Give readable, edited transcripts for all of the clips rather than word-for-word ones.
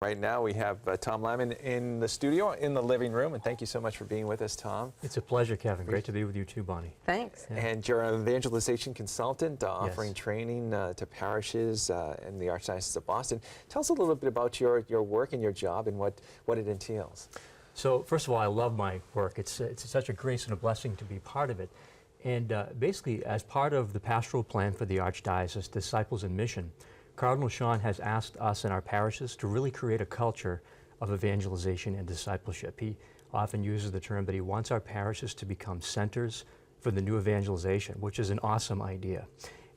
Right now we have Tom Lyman in the studio, in the living room, and thank you so much for being with us, Tom. It's a pleasure, Kevin. Great to be with you too, Bonnie. Thanks. Yeah. And you're an evangelization consultant offering Yes. training to parishes in the Archdiocese of Boston. Tell us a little bit about your work and your job and what it entails. So first of all, I love my work. It's such a grace and a blessing to be part of it. And basically, as part of the pastoral plan for the Archdiocese, Disciples in Mission, Cardinal Sean has asked us in our parishes to really create a culture of evangelization and discipleship. He often uses the term that he wants our parishes to become centers for the new evangelization, which is an awesome idea.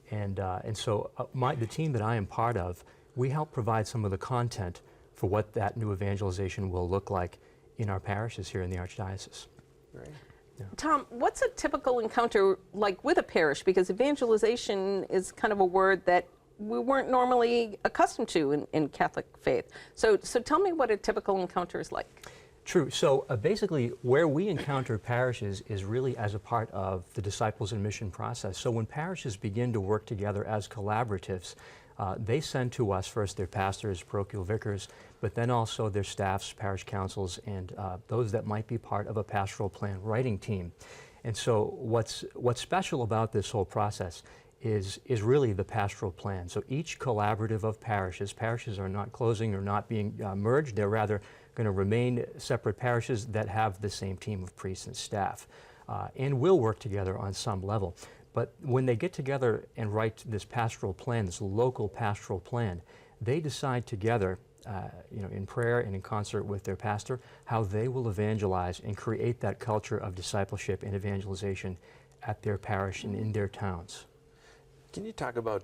And so the team that I am part of, we help provide some of the content for what that new evangelization will look like in our parishes here in the Archdiocese. Great. Yeah. Tom, what's a typical encounter like with a parish? Because evangelization is kind of a word that we weren't normally accustomed to in Catholic faith. So tell me what a typical encounter is like. True. So basically, where we encounter parishes is really as a part of the Disciples in Mission process. So when parishes begin to work together as collaboratives, they send to us first their pastors, parochial vicars, but then also their staffs, parish councils, and those that might be part of a pastoral plan writing team. And so what's special about this whole process is really the pastoral plan. So each collaborative of parishes are not closing or not being merged. They're rather going to remain separate parishes that have the same team of priests and staff and will work together on some level. But when they get together and write this pastoral plan, this local pastoral plan, they decide together, in prayer and in concert with their pastor, how they will evangelize and create that culture of discipleship and evangelization at their parish and in their towns. Can you talk about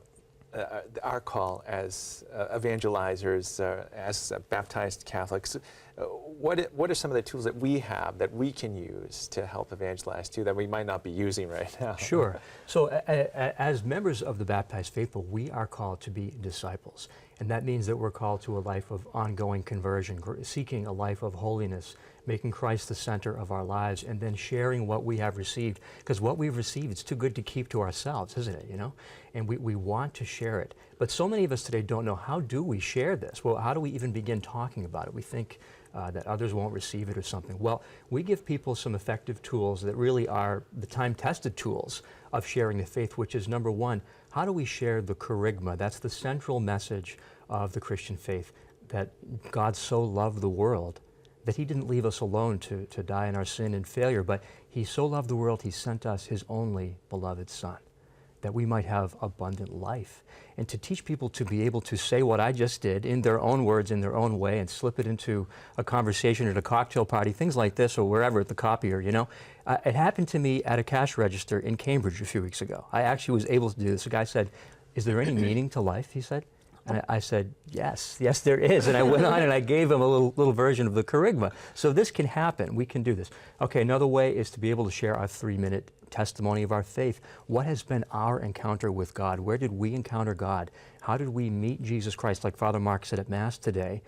our call as evangelizers, as baptized Catholics? What are some of the tools that we have that we can use to help evangelize too that we might not be using right now? Sure. So as members of the baptized faithful, we are called to be disciples. And that means that we're called to a life of ongoing conversion, seeking a life of holiness, making Christ the center of our lives, and then sharing what we have received. Because what we've received, it's too good to keep to ourselves, isn't it, And we want to share it. But so many of us today don't know, how do we share this? Well, how do we even begin talking about it? We think that others won't receive it or something. Well, we give people some effective tools that really are the time-tested tools of sharing the faith, which is, number one, how do we share the kerygma? That's the central message of the Christian faith, that God so loved the world that he didn't leave us alone to die in our sin and failure, but he so loved the world, he sent us his only beloved Son, that we might have abundant life. And to teach people to be able to say what I just did in their own words, in their own way, and slip it into a conversation at a cocktail party, things like this, or wherever at the copier, It happened to me at a cash register in Cambridge a few weeks ago. I actually was able to do this. A guy said, "Is there any meaning to life?" he said. And I said, yes, there is. And I went on and I gave him a little version of the kerygma. So this can happen. We can do this. Okay, another way is to be able to share our 3-minute testimony of our faith. What has been our encounter with God? Where did we encounter God? How did we meet Jesus Christ, like Father Mark said at Mass today?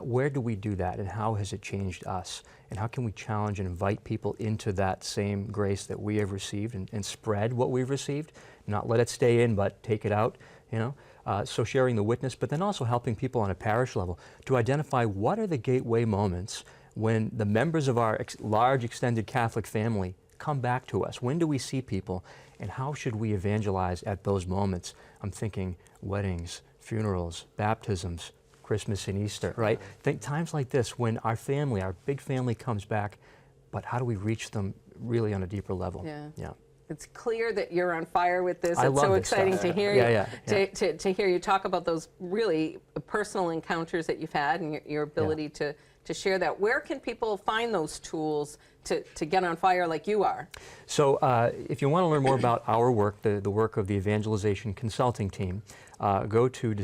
Where do we do that, and how has it changed us? And how can we challenge and invite people into that same grace that we have received and spread what we've received? Not let it stay in, but take it out, So sharing the witness, but then also helping people on a parish level to identify what are the gateway moments when the members of our large extended Catholic family come back to us. When do we see people, and how should we evangelize at those moments? I'm thinking weddings, funerals, baptisms, Christmas and Easter, right? Think times like this when our big family comes back, but how do we reach them really on a deeper level? Yeah. It's clear that you're on fire with this. I It's love so this exciting stuff. to hear Yeah. to hear you talk about those really personal encounters that you've had and your ability to share that. Where can people find those tools to get on fire like you are? So if you want to learn more about our work, the work of the Evangelization Consulting Team, go to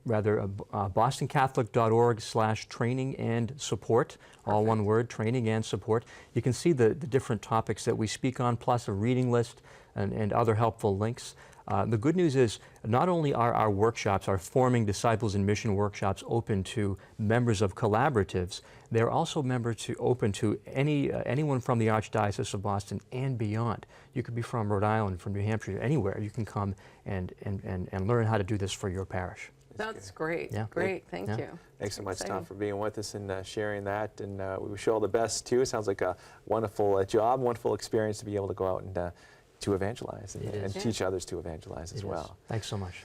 bostoncatholic.org/training and support, all one word, training and support. You can see the different topics that we speak on, plus a reading list and other helpful links. The good news is not only are our workshops, our Forming Disciples in Mission workshops, open to members of collaboratives, they're also open to anyone from the Archdiocese of Boston and beyond. You could be from Rhode Island, from New Hampshire, anywhere. You can come and learn how to do this for your parish. That's great. Yeah. Great. Thank Yeah. you. Thanks so much, Tom, Exciting. for being with us and sharing that. And we wish you all the best, too. It sounds like a wonderful job, wonderful experience to be able to go out and to evangelize It and is. teach others to evangelize as It is. well. Thanks so much.